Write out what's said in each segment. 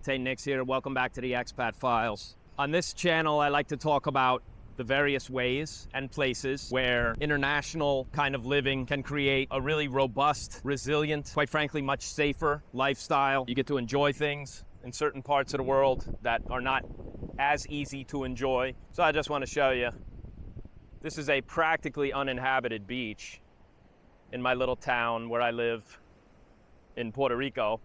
Tain here. Welcome back to the Expat Files. On this channel, I like to talk about the various ways and places where international kind of living can create a really robust, resilient, quite frankly, much safer lifestyle. You get to enjoy things in certain parts of the world that are not as easy to enjoy. So I just want to show you. This is a practically uninhabited beach in my little town where I live in Puerto Rico.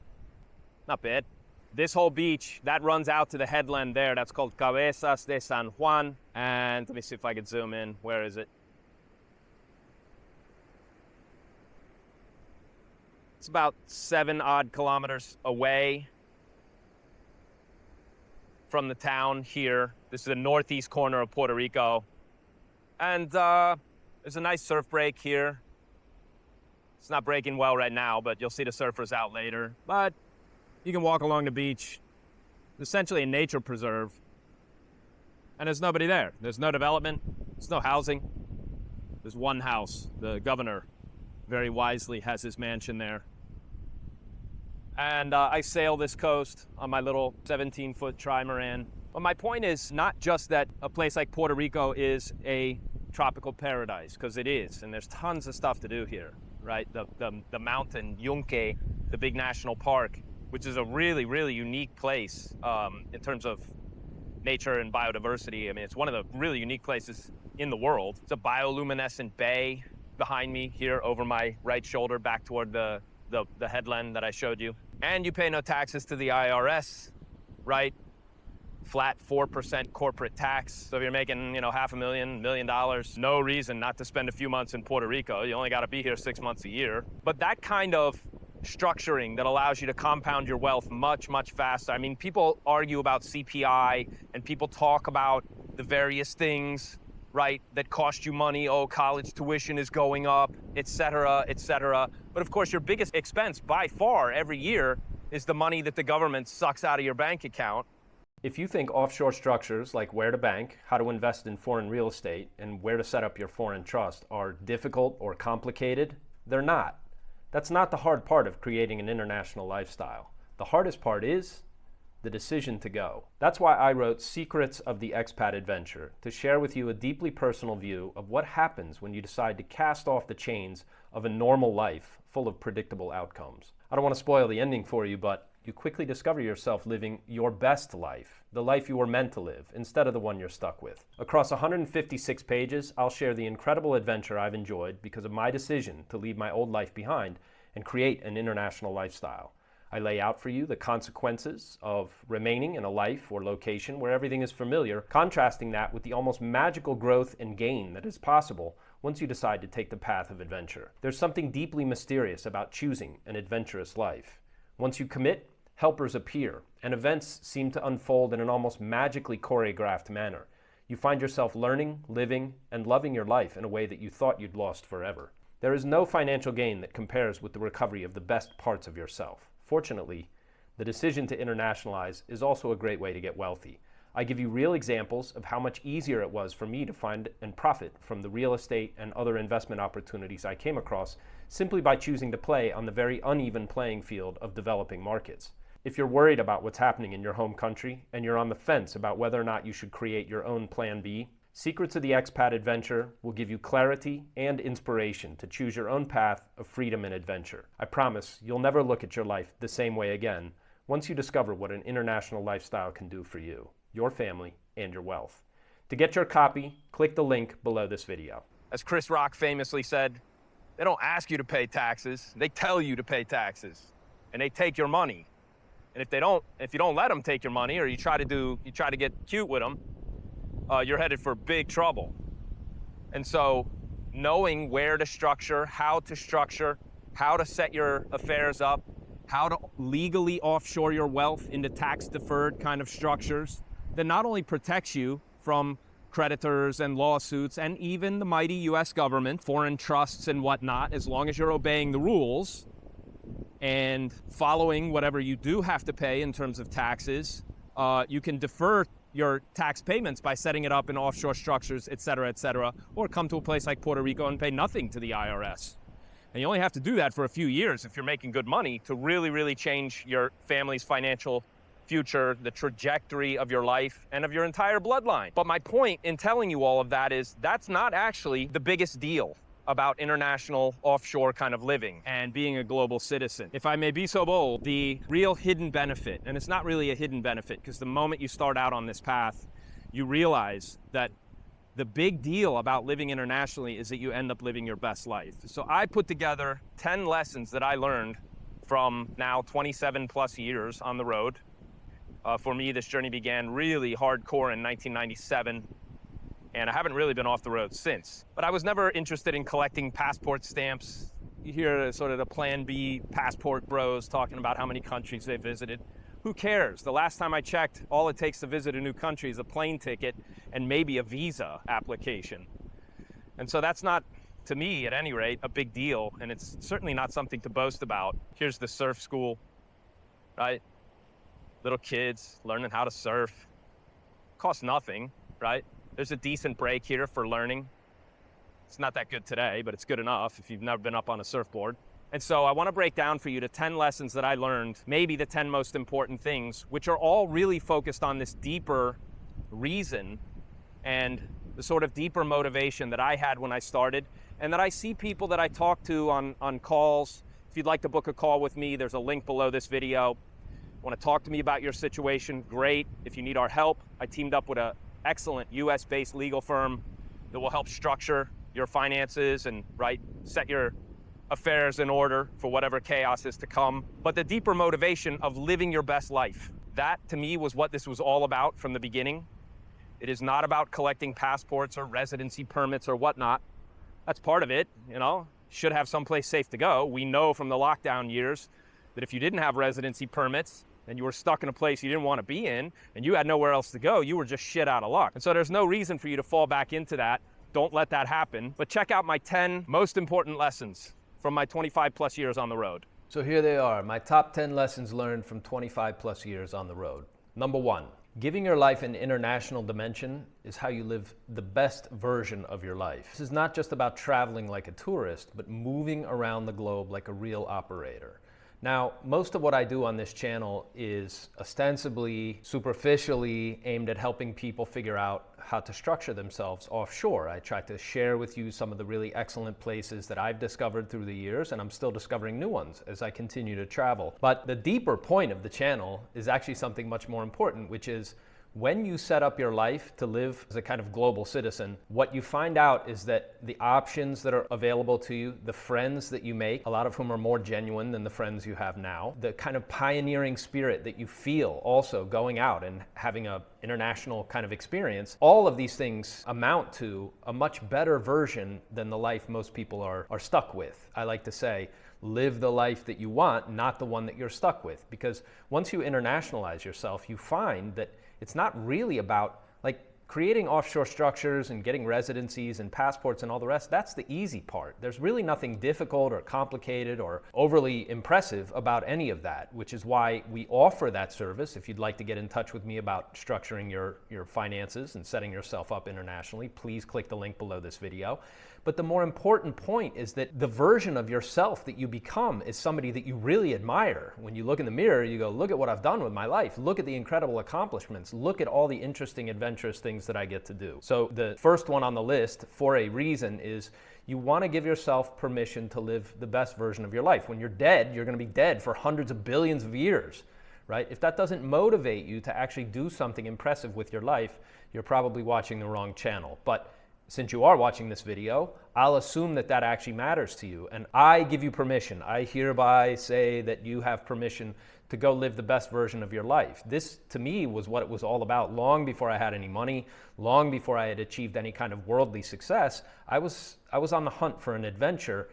Not bad. This whole beach, that runs out to the headland there. That's called Cabezas de San Juan. And let me see if I can zoom in. Where is it? It's about 7 odd kilometers away from the town here. This is the northeast corner of Puerto Rico. And there's a nice surf break here. It's not breaking well right now, but you'll see the surfers out later. But you can walk along the beach. It's essentially a nature preserve. And there's nobody there. There's no development. There's no housing. There's one house. The governor very wisely has his mansion there. And I sail this coast on my little 17-foot trimaran. But my point is not just that a place like Puerto Rico is a tropical paradise, because it is, and there's tons of stuff to do here, right? The mountain, Yunque, the big national park, which is a really, really unique place in terms of nature and biodiversity. I mean, it's one of the really unique places in the world. It's a bioluminescent bay behind me here over my right shoulder back toward the headland that I showed you. And you pay no taxes to the IRS, right? Flat 4% corporate tax. So if you're making, $500,000, $1 million, no reason not to spend a few months in Puerto Rico. You only got to be here 6 months a year. But that kind of structuring that allows you to compound your wealth much, much faster. I mean, people argue about CPI and people talk about the various things, right, that cost you money. Oh, college tuition is going up, et cetera, et cetera. But of course, your biggest expense by far every year is the money that the government sucks out of your bank account. If you think offshore structures like where to bank, how to invest in foreign real estate, and where to set up your foreign trust are difficult or complicated, they're not. That's not the hard part of creating an international lifestyle. The hardest part is the decision to go. That's why I wrote Secrets of the Expat Adventure, to share with you a deeply personal view of what happens when you decide to cast off the chains of a normal life full of predictable outcomes. I don't want to spoil the ending for you, but you quickly discover yourself living your best life, the life you were meant to live, instead of the one you're stuck with. Across 156 pages, I'll share the incredible adventure I've enjoyed because of my decision to leave my old life behind and create an international lifestyle. I lay out for you the consequences of remaining in a life or location where everything is familiar, contrasting that with the almost magical growth and gain that is possible once you decide to take the path of adventure. There's something deeply mysterious about choosing an adventurous life. Once you commit, helpers appear, and events seem to unfold in an almost magically choreographed manner. You find yourself learning, living, and loving your life in a way that you thought you'd lost forever. There is no financial gain that compares with the recovery of the best parts of yourself. Fortunately, the decision to internationalize is also a great way to get wealthy. I give you real examples of how much easier it was for me to find and profit from the real estate and other investment opportunities I came across simply by choosing to play on the very uneven playing field of developing markets. If you're worried about what's happening in your home country and you're on the fence about whether or not you should create your own plan B, Secrets of the Expat Adventure will give you clarity and inspiration to choose your own path of freedom and adventure. I promise you'll never look at your life the same way again once you discover what an international lifestyle can do for you, your family, and your wealth. To get your copy, click the link below this video. As Chris Rock famously said, they don't ask you to pay taxes, they tell you to pay taxes, and they take your money. And if you don't let them take your money, or you try to get cute with them, you're headed for big trouble. And so knowing where to structure, how to set your affairs up, how to legally offshore your wealth into tax-deferred kind of structures that not only protects you from creditors and lawsuits and even the mighty US government, foreign trusts and whatnot, as long as you're obeying the rules and following whatever you do have to pay in terms of taxes, you can defer your tax payments by setting it up in offshore structures, et cetera, or come to a place like Puerto Rico and pay nothing to the IRS. And you only have to do that for a few years if you're making good money to really, really change your family's financial future, the trajectory of your life and of your entire bloodline. But my point in telling you all of that is that's not actually the biggest deal about international offshore kind of living and being a global citizen. If I may be so bold, the real hidden benefit, and it's not really a hidden benefit because the moment you start out on this path, you realize that the big deal about living internationally is that you end up living your best life. So I put together 10 lessons that I learned from now 27 plus years on the road. For me, this journey began really hardcore in 1997, and I haven't really been off the road since. But I was never interested in collecting passport stamps. You hear sort of the Plan B passport bros talking about how many countries they visited. Who cares? The last time I checked, all it takes to visit a new country is a plane ticket and maybe a visa application. And so that's not, to me at any rate, a big deal, and it's certainly not something to boast about. Here's the surf school, right? Little kids learning how to surf. Costs nothing, right? There's a decent break here for learning. It's not that good today, but it's good enough if you've never been up on a surfboard. And so I want to break down for you the 10 lessons that I learned, maybe the 10 most important things, which are all really focused on this deeper reason and the sort of deeper motivation that I had when I started, and that I see people that I talk to on calls. If you'd like to book a call with me, there's a link below this video. Want to talk to me about your situation? Great. If you need our help, I teamed up with an excellent US-based legal firm that will help structure your finances and set your affairs in order for whatever chaos is to come. But the deeper motivation of living your best life, that to me was what this was all about from the beginning. It is not about collecting passports or residency permits or whatnot. That's part of it, should have someplace safe to go. We know from the lockdown years that if you didn't have residency permits and you were stuck in a place you didn't want to be in and you had nowhere else to go, you were just shit out of luck. And so there's no reason for you to fall back into that. Don't let that happen. But check out my 10 most important lessons from my 25 plus years on the road. So here they are, my top 10 lessons learned from 25 plus years on the road. Number 1, giving your life an international dimension is how you live the best version of your life. This is not just about traveling like a tourist, but moving around the globe like a real operator. Now, most of what I do on this channel is ostensibly, superficially aimed at helping people figure out how to structure themselves offshore. I try to share with you some of the really excellent places that I've discovered through the years, and I'm still discovering new ones as I continue to travel. But the deeper point of the channel is actually something much more important, which is when you set up your life to live as a kind of global citizen, what you find out is that the options that are available to you, the friends that you make, a lot of whom are more genuine than the friends you have now, the kind of pioneering spirit that you feel also going out and having an international kind of experience, all of these things amount to a much better version than the life most people are stuck with. I like to say, live the life that you want, not the one that you're stuck with. Because once you internationalize yourself, you find that it's not really about creating offshore structures and getting residencies and passports and all the rest. That's the easy part. There's really nothing difficult or complicated or overly impressive about any of that, which is why we offer that service. If you'd like to get in touch with me about structuring your finances and setting yourself up internationally, please click the link below this video. But the more important point is that the version of yourself that you become is somebody that you really admire. When you look in the mirror, you go, look at what I've done with my life. Look at the incredible accomplishments. Look at all the interesting, adventurous things that I get to do. So the first one on the list, for a reason, is you want to give yourself permission to live the best version of your life. When you're dead, you're going to be dead for hundreds of billions of years, right? If that doesn't motivate you to actually do something impressive with your life, you're probably watching the wrong channel. But since you are watching this video, I'll assume that that actually matters to you. And I give you permission. I hereby say that you have permission to go live the best version of your life. This, to me, was what it was all about long before I had any money, long before I had achieved any kind of worldly success. I was on the hunt for an adventure,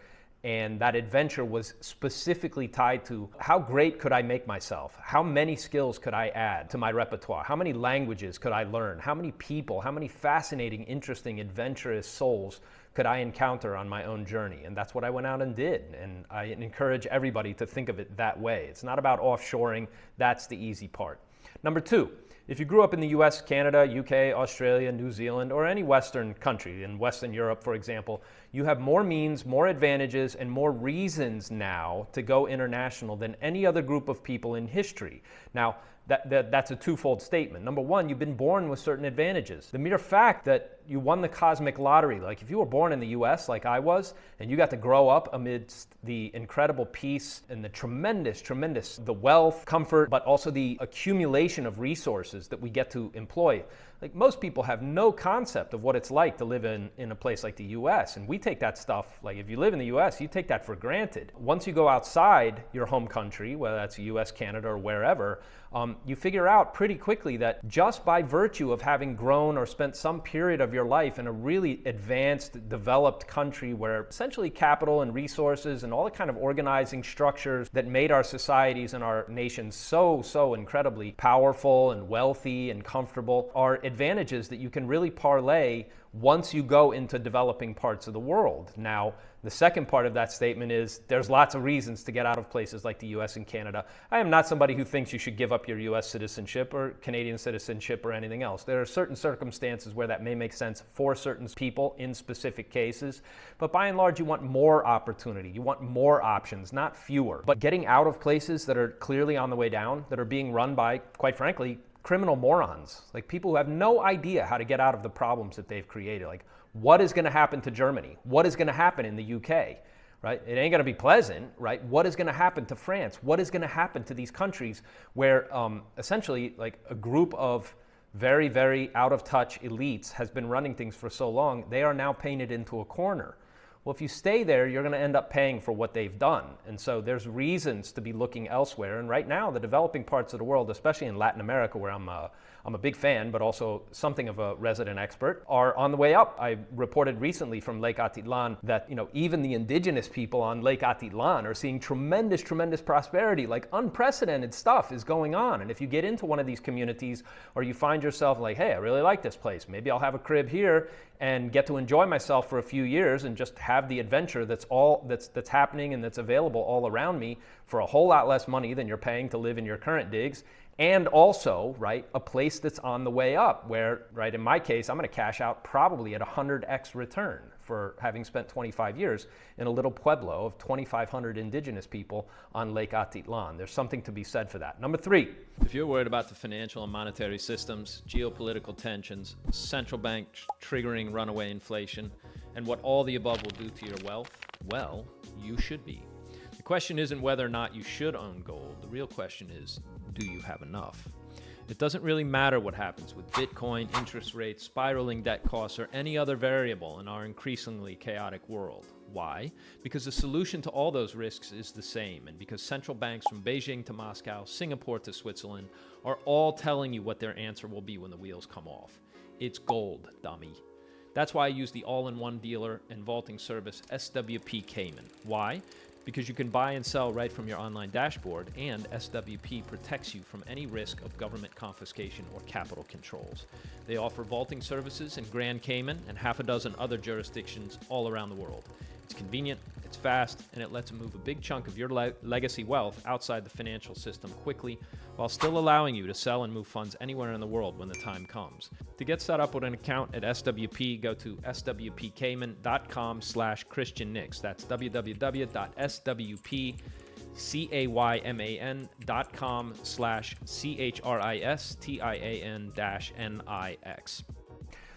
and that adventure was specifically tied to how great could I make myself? How many skills could I add to my repertoire? How many languages could I learn? How many people, how many fascinating, interesting, adventurous souls could I encounter on my own journey? And that's what I went out and did. And I encourage everybody to think of it that way. It's not about offshoring. That's the easy part. Number 2, if you grew up in the US, Canada, UK, Australia, New Zealand, or any Western country, in Western Europe, for example, you have more means, more advantages, and more reasons now to go international than any other group of people in history. Now, That's a twofold statement. Number one, you've been born with certain advantages. The mere fact that you won the cosmic lottery, like if you were born in the US like I was, and you got to grow up amidst the incredible peace and the tremendous, the wealth, comfort, but also the accumulation of resources that we get to employ. Like most people have no concept of what it's like to live in a place like the US, and we take that stuff, like if you live in the US, you take that for granted. Once you go outside your home country, whether that's the US, Canada, or wherever, you figure out pretty quickly that just by virtue of having grown or spent some period of your life in a really advanced, developed country where essentially capital and resources and all the kind of organizing structures that made our societies and our nations so incredibly powerful and wealthy and comfortable are advantages that you can really parlay once you go into developing parts of the world. Now, the second part of that statement is there's lots of reasons to get out of places like the US and Canada. I am not somebody who thinks you should give up your US citizenship or Canadian citizenship or anything else. There are certain circumstances where that may make sense for certain people in specific cases, but by and large you want more opportunity, you want more options, not fewer. But getting out of places that are clearly on the way down, that are being run by, quite frankly, criminal morons, like people who have no idea how to get out of the problems that they've created. Like, what is going to happen to Germany? What is going to happen in the UK? Right? It ain't going to be pleasant, right? What is going to happen to France? What is going to happen to these countries where essentially like a group of very out of touch elites has been running things for so long, they are now painted into a corner. Well, if you stay there, you're going to end up paying for what they've done. And so there's reasons to be looking elsewhere. And right now, the developing parts of the world, especially in Latin America, where I'm a big fan, but also something of a resident expert, are on the way up. I reported recently from Lake Atitlan that, even the indigenous people on Lake Atitlan are seeing tremendous prosperity. Like unprecedented stuff is going on. And if you get into one of these communities or you find yourself like, hey, I really like this place, maybe I'll have a crib here and get to enjoy myself for a few years and just have the adventure that's happening and that's available all around me for a whole lot less money than you're paying to live in your current digs. And also, right, a place that's on the way up where, right, in my case, I'm going to cash out probably at 100x return for having spent 25 years in a little pueblo of 2,500 indigenous people on Lake Atitlan. There's something to be said for that. Number 3. If you're worried about the financial and monetary systems, geopolitical tensions, central bank triggering runaway inflation, and what all the above will do to your wealth, well, you should be. The question isn't whether or not you should own gold. The real question is, do you have enough? It doesn't really matter what happens with Bitcoin, interest rates, spiraling debt costs, or any other variable in our increasingly chaotic world. Why? Because the solution to all those risks is the same, and because central banks from Beijing to Moscow, Singapore to Switzerland, are all telling you what their answer will be when the wheels come off. It's gold, dummy. That's why I use the all-in-one dealer and vaulting service SWP Cayman. Why? Because you can buy and sell right from your online dashboard, and SWP protects you from any risk of government confiscation or capital controls. They offer vaulting services in Grand Cayman and half a dozen other jurisdictions all around the world. It's convenient, it's fast, and it lets them move a big chunk of your legacy wealth outside the financial system quickly, while still allowing you to sell and move funds anywhere in the world when the time comes. To get set up with an account at SWP, go to swpcayman.com/ChristianNix. That's www.swpcayman.com/Christian-NIX.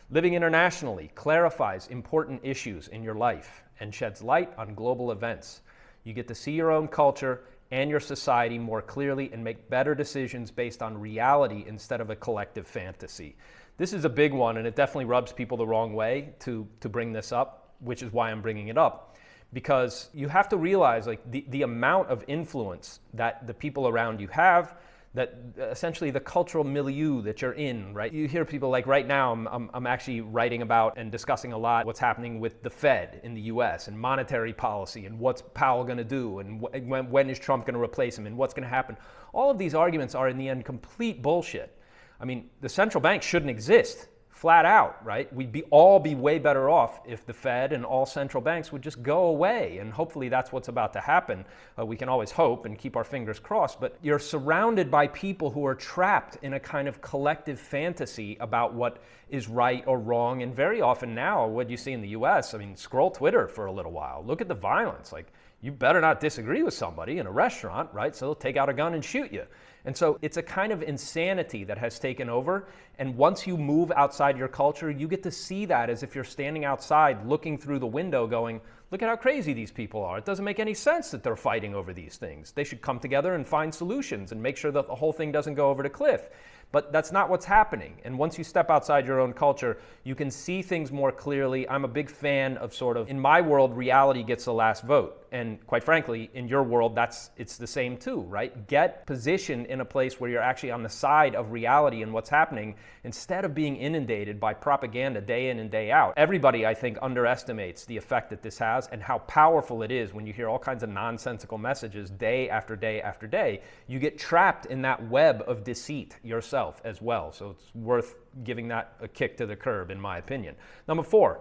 Living internationally clarifies important issues in your life and sheds light on global events. You get to see your own culture and your society more clearly and make better decisions based on reality instead of a collective fantasy. This is a big one, and it definitely rubs people the wrong way to bring this up, which is why I'm bringing it up. Because you have to realize like the amount of influence that the people around you have, that essentially the cultural milieu that you're in, right? You hear people like right now, I'm actually writing about and discussing a lot what's happening with the Fed in the US and monetary policy and what's Powell gonna do and when is Trump gonna replace him and what's gonna happen. All of these arguments are in the end complete bullshit. I mean, the central bank shouldn't exist. Flat out, right? We'd all be way better off if the Fed and all central banks would just go away, and hopefully that's what's about to happen. We can always hope and keep our fingers crossed, but you're surrounded by people who are trapped in a kind of collective fantasy about what is right or wrong, and very often now, what you see in the US, I mean, scroll Twitter for a little while. Look at the violence. Like, you better not disagree with somebody in a restaurant, right? So they'll take out a gun and shoot you. And so it's a kind of insanity that has taken over. And once you move outside your culture, you get to see that as if you're standing outside looking through the window going, look at how crazy these people are. It doesn't make any sense that they're fighting over these things. They should come together and find solutions and make sure that the whole thing doesn't go over the cliff. But that's not what's happening. And once you step outside your own culture, you can see things more clearly. I'm a big fan of sort of, in my world, reality gets the last vote. And quite frankly, in your world, it's the same too, right? Get positioned in a place where you're actually on the side of reality and what's happening instead of being inundated by propaganda day in and day out. Everybody, I think, underestimates the effect that this has and how powerful it is when you hear all kinds of nonsensical messages day after day after day. You get trapped in that web of deceit yourself as well. So it's worth giving that a kick to the curb, in my opinion. Number 4,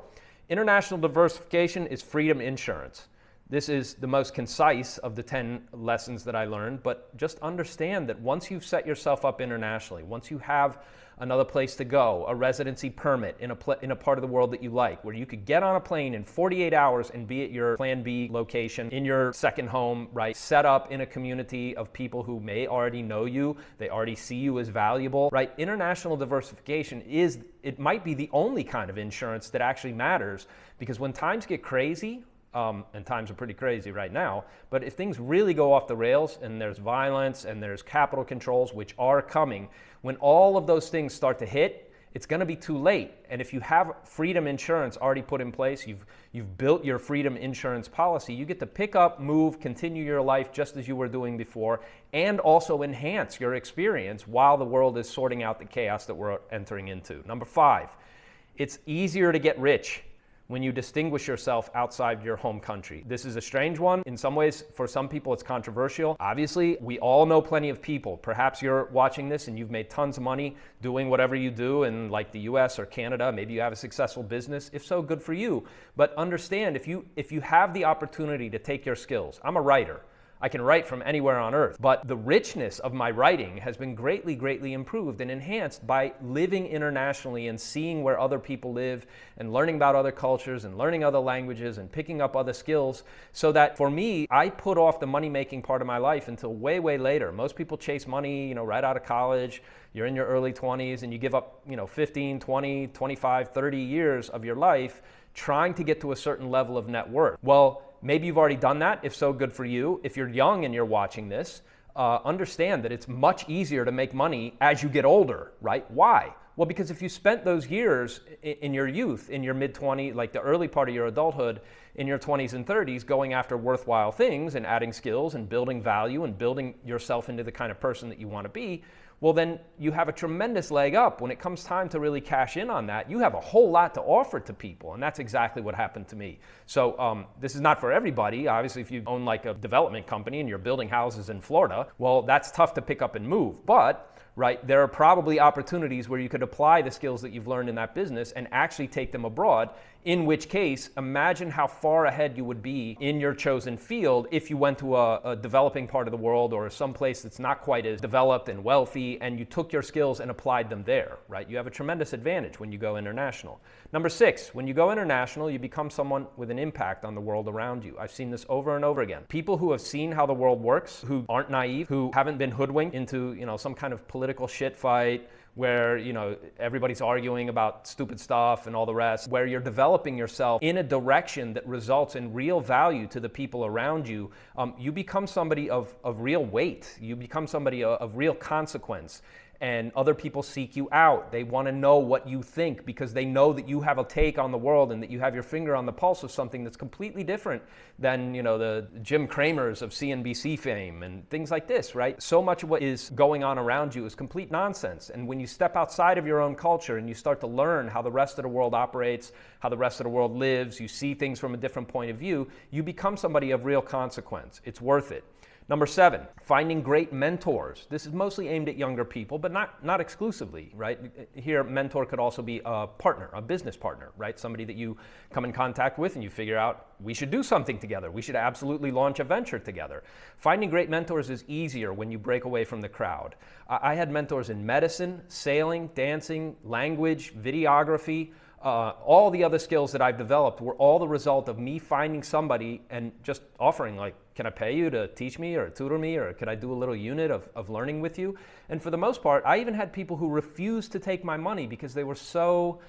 international diversification is freedom insurance. This is the most concise of the 10 lessons that I learned, but just understand that once you've set yourself up internationally, once you have another place to go, a residency permit in a part of the world that you like, where you could get on a plane in 48 hours and be at your Plan B location in your second home, right? Set up in a community of people who may already know you, they already see you as valuable, right? International diversification it might be the only kind of insurance that actually matters, because when times get crazy, and times are pretty crazy right now, but if things really go off the rails and there's violence and there's capital controls, which are coming, when all of those things start to hit, it's going to be too late. And if you have freedom insurance already put in place, you've built your freedom insurance policy, you get to pick up, move, continue your life just as you were doing before, and also enhance your experience while the world is sorting out the chaos that we're entering into. Number 5, it's easier to get rich when you distinguish yourself outside your home country. This is a strange one. In some ways, for some people, it's controversial. Obviously, we all know plenty of people. Perhaps you're watching this and you've made tons of money doing whatever you do in like the US or Canada. Maybe you have a successful business. If so, good for you. But understand, if you have the opportunity to take your skills, I'm a writer. I can write from anywhere on earth, but the richness of my writing has been greatly, greatly improved and enhanced by living internationally and seeing where other people live and learning about other cultures and learning other languages and picking up other skills, so that for me, I put off the money-making part of my life until way, way later. Most people chase money, right out of college. You're in your early 20s and you give up, 15, 20, 25, 30 years of your life trying to get to a certain level of net worth. Well, maybe you've already done that. If so, good for you. If you're young and you're watching this, understand that it's much easier to make money as you get older, right? Why? Well, because if you spent those years in your youth, in your mid-20s, like the early part of your adulthood, in your 20s and 30s, going after worthwhile things and adding skills and building value and building yourself into the kind of person that you want to be, well, then you have a tremendous leg up. When it comes time to really cash in on that, you have a whole lot to offer to people, and that's exactly what happened to me. So this is not for everybody. Obviously, if you own like a development company and you're building houses in Florida, well, that's tough to pick up and move. But right, there are probably opportunities where you could apply the skills that you've learned in that business and actually take them abroad, in which case, imagine how far ahead you would be in your chosen field if you went to a developing part of the world or some place that's not quite as developed and wealthy, and you took your skills and applied them there, right? You have a tremendous advantage when you go international. Number 6, when you go international, you become someone with an impact on the world around you. I've seen this over and over again. People who have seen how the world works, who aren't naive, who haven't been hoodwinked into, some kind of political shit fight where, everybody's arguing about stupid stuff and all the rest, where you're developing yourself in a direction that results in real value to the people around you, you become somebody of real weight. You become somebody of real consequence. And other people seek you out. They want to know what you think because they know that you have a take on the world and that you have your finger on the pulse of something that's completely different than, the Jim Cramers of CNBC fame and things like this, right? So much of what is going on around you is complete nonsense. And when you step outside of your own culture and you start to learn how the rest of the world operates, how the rest of the world lives, you see things from a different point of view, you become somebody of real consequence. It's worth it. Number 7, finding great mentors. This is mostly aimed at younger people, but not exclusively, right? Here, mentor could also be a partner, a business partner, right? Somebody that you come in contact with and you figure out, we should do something together. We should absolutely launch a venture together. Finding great mentors is easier when you break away from the crowd. I had mentors in medicine, sailing, dancing, language, videography, All the other skills that I've developed were all the result of me finding somebody and just offering, like, can I pay you to teach me or tutor me, or could I do a little unit of learning with you? And for the most part, I even had people who refused to take my money because they were so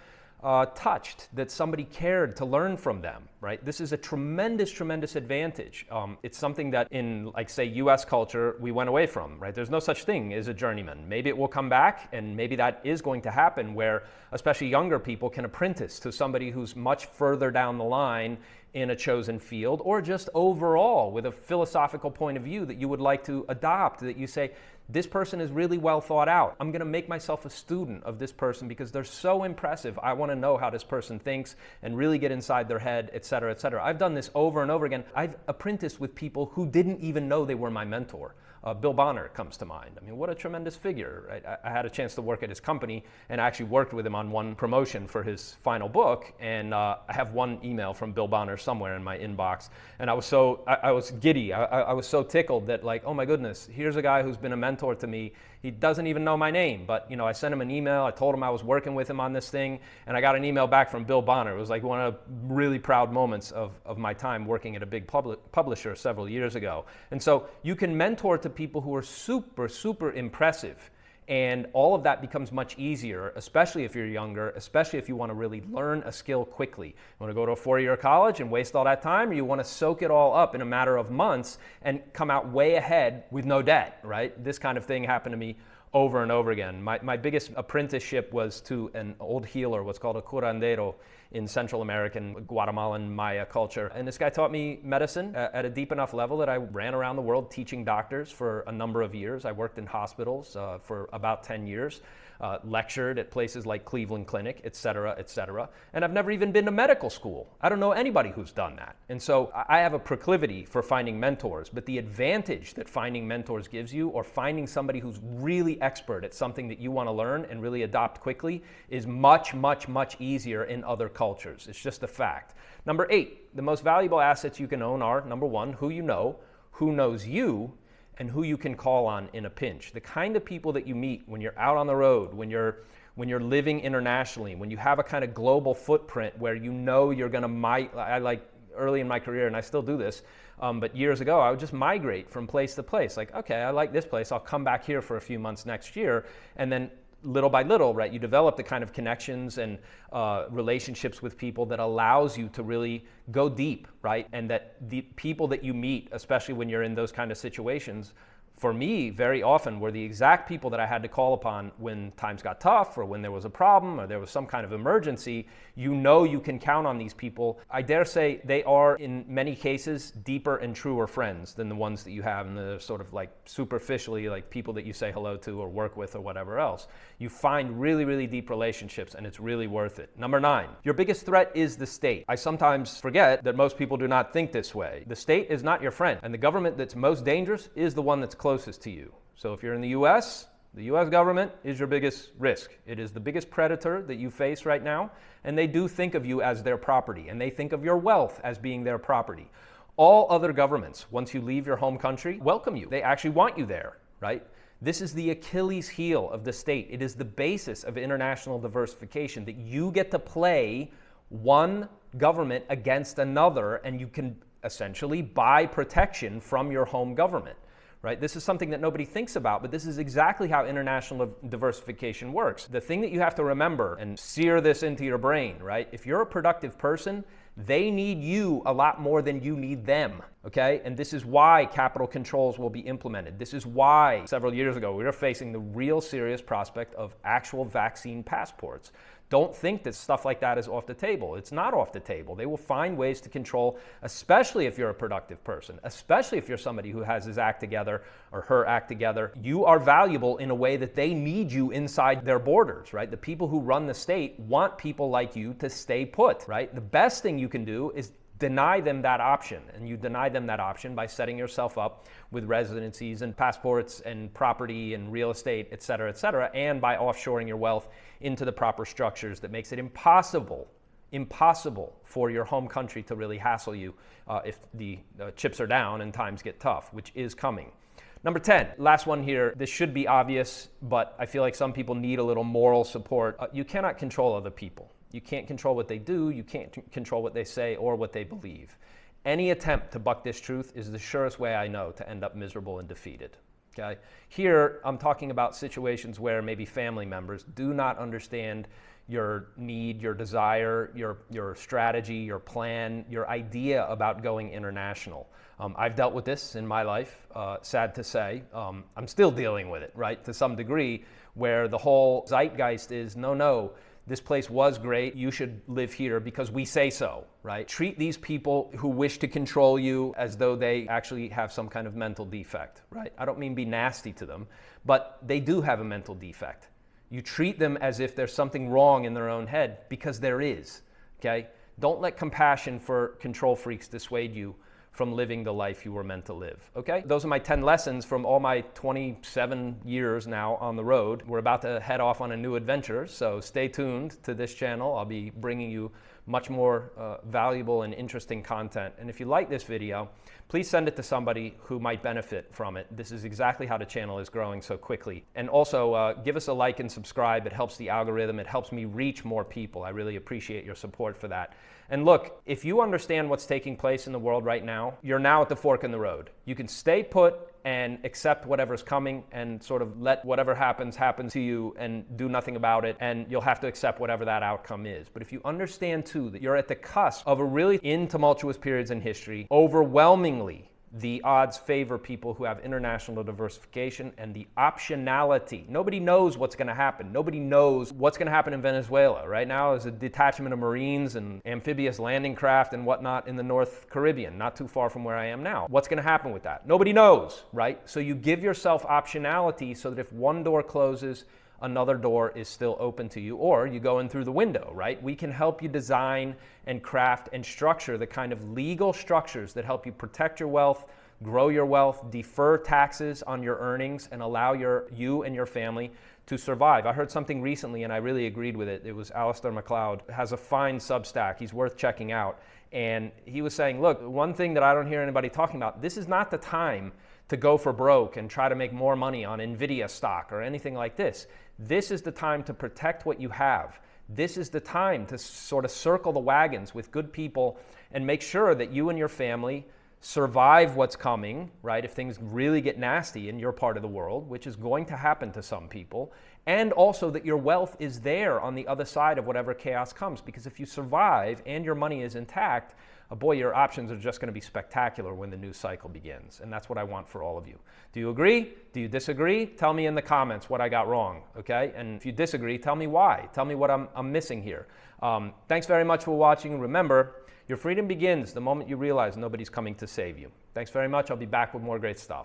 touched that somebody cared to learn from them, right? This is a tremendous, tremendous advantage. It's something that in, like, say, US culture, we went away from, right? There's no such thing as a journeyman. Maybe it will come back, and maybe that is going to happen where especially younger people can apprentice to somebody who's much further down the line in a chosen field, or just overall with a philosophical point of view that you would like to adopt, that you say, this person is really well thought out. I'm going to make myself a student of this person because they're so impressive. I want to know how this person thinks and really get inside their head, et cetera, et cetera. I've done this over and over again. I've apprenticed with people who didn't even know they were my mentor. Bill Bonner comes to mind. I mean, what a tremendous figure, right? I had a chance to work at his company and I actually worked with him on one promotion for his final book. And I have one email from Bill Bonner somewhere in my inbox. And I was giddy. I was so tickled that, like, oh my goodness, here's a guy who's been a mentor to me. He doesn't even know my name, but, you know, I sent him an email. I told him I was working with him on this thing, and I got an email back from Bill Bonner. It was like one of the really proud moments of my time working at a big publisher several years ago. And so you can mentor to people who are super, super impressive. And all of that becomes much easier, especially if you're younger, especially if you want to really learn a skill quickly. You want to go to a 4-year college and waste all that time, or you want to soak it all up in a matter of months and come out way ahead with no debt, right? This kind of thing happened to me over and over again. My biggest apprenticeship was to an old healer, what's called a curandero, in Central American, Guatemalan Maya culture. And this guy taught me medicine at a deep enough level that I ran around the world teaching doctors for a number of years. I worked in hospitals for about 10 years, lectured at places like Cleveland Clinic, et cetera, et cetera. And I've never even been to medical school. I don't know anybody who's done that. And so I have a proclivity for finding mentors, but the advantage that finding mentors gives you, or finding somebody who's really expert at something that you want to learn and really adopt quickly, is much, much, much easier in other cultures. It's just a fact. Number 8, the most valuable assets you can own are, number 1, who you know, who knows you, and who you can call on in a pinch. The kind of people that you meet when you're out on the road, when you're living internationally, when you have a kind of global footprint where you know you're going to I like early in my career, and I still do this, but years ago, I would just migrate from place to place. Like, okay, I like this place. I'll come back here for a few months next year. And then little by little, right, you develop the kind of connections and relationships with people that allows you to really go deep, right? And that the people that you meet, especially when you're in those kind of situations, for me, very often were the exact people that I had to call upon when times got tough, or when there was a problem, or there was some kind of emergency. You know you can count on these people. I dare say they are, in many cases, deeper and truer friends than the ones that you have in the sort of like superficially, like people that you say hello to or work with or whatever else. You find really, really deep relationships, and it's really worth it. Number 9, your biggest threat is the state. I sometimes forget that most people do not think this way. The state is not your friend, and the government that's most dangerous is the one that's closest to you. So if you're in the US, the US government is your biggest risk. It is the biggest predator that you face right now, and they do think of you as their property, and they think of your wealth as being their property. All other governments, once you leave your home country, welcome you. They actually want you there, right? This is the Achilles heel of the state. It is the basis of international diversification, that you get to play one government against another, and you can essentially buy protection from your home government. Right? This is something that nobody thinks about, but this is exactly how international diversification works. The thing that you have to remember and sear this into your brain, right? If you're a productive person, they need you a lot more than you need them, okay? And this is why capital controls will be implemented. This is why several years ago we were facing the real serious prospect of actual vaccine passports. Don't think that stuff like that is off the table. It's not off the table. They will find ways to control, especially if you're a productive person, especially if you're somebody who has his act together or her act together. You are valuable in a way that they need you inside their borders, right? The people who run the state want people like you to stay put, right? The best thing you can do is deny them that option, and you deny them that option by setting yourself up with residencies and passports and property and real estate, et cetera, and by offshoring your wealth into the proper structures that makes it impossible for your home country to really hassle you if the chips are down and times get tough, which is coming. Number 10, last one here. This should be obvious, but I feel like some people need a little moral support. You cannot control other people. You can't control what they do, you can't control what they say or what they believe. Any attempt to buck this truth is the surest way I know to end up miserable and defeated. Okay? Here, I'm talking about situations where maybe family members do not understand your need, your desire, your strategy, your plan, your idea about going international. I've dealt with this in my life, sad to say. I'm still dealing with it, right, to some degree, where the whole zeitgeist is, no, this place was great, you should live here because we say so, right? Treat these people who wish to control you as though they actually have some kind of mental defect, right? I don't mean be nasty to them, but they do have a mental defect. You treat them as if there's something wrong in their own head, because there is, okay? Don't let compassion for control freaks dissuade you from living the life you were meant to live, okay? Those are my 10 lessons from all my 27 years now on the road. We're about to head off on a new adventure, so stay tuned to this channel. I'll be bringing you much more valuable and interesting content. And if you like this video, please send it to somebody who might benefit from it. This is exactly how the channel is growing so quickly. And also give us a like and subscribe. It helps the algorithm. It helps me reach more people. I really appreciate your support for that. And look, if you understand what's taking place in the world right now, you're now at the fork in the road. You can stay put and accept whatever's coming and sort of let whatever happens happen to you and do nothing about it, and you'll have to accept whatever that outcome is. But if you understand too that you're at the cusp of a really tumultuous periods in history, overwhelmingly the odds favor people who have international diversification and the optionality. Nobody knows what's going to happen. Nobody knows what's going to happen in Venezuela. Right now there's a detachment of Marines and amphibious landing craft and whatnot in the North Caribbean, not too far from where I am now. What's going to happen with that? Nobody knows, right? So you give yourself optionality so that if one door closes, another door is still open to you, or you go in through the window, right? We can help you design and craft and structure the kind of legal structures that help you protect your wealth, grow your wealth, defer taxes on your earnings, and allow you and your family to survive. I heard something recently and I really agreed with it. It was Alistair McLeod, has a fine Substack. He's worth checking out. And he was saying, look, one thing that I don't hear anybody talking about, this is not the time to go for broke and try to make more money on Nvidia stock or anything like this. This is the time to protect what you have. This is the time to sort of circle the wagons with good people and make sure that you and your family survive what's coming, right? If things really get nasty in your part of the world, which is going to happen to some people, and also that your wealth is there on the other side of whatever chaos comes. Because if you survive and your money is intact, boy, your options are just going to be spectacular when the new cycle begins. And that's what I want for all of you. Do you agree? Do you disagree? Tell me in the comments what I got wrong, okay? And if you disagree, tell me why. Tell me what I'm missing here. Thanks very much for watching. Remember, your freedom begins the moment you realize nobody's coming to save you. Thanks very much. I'll be back with more great stuff.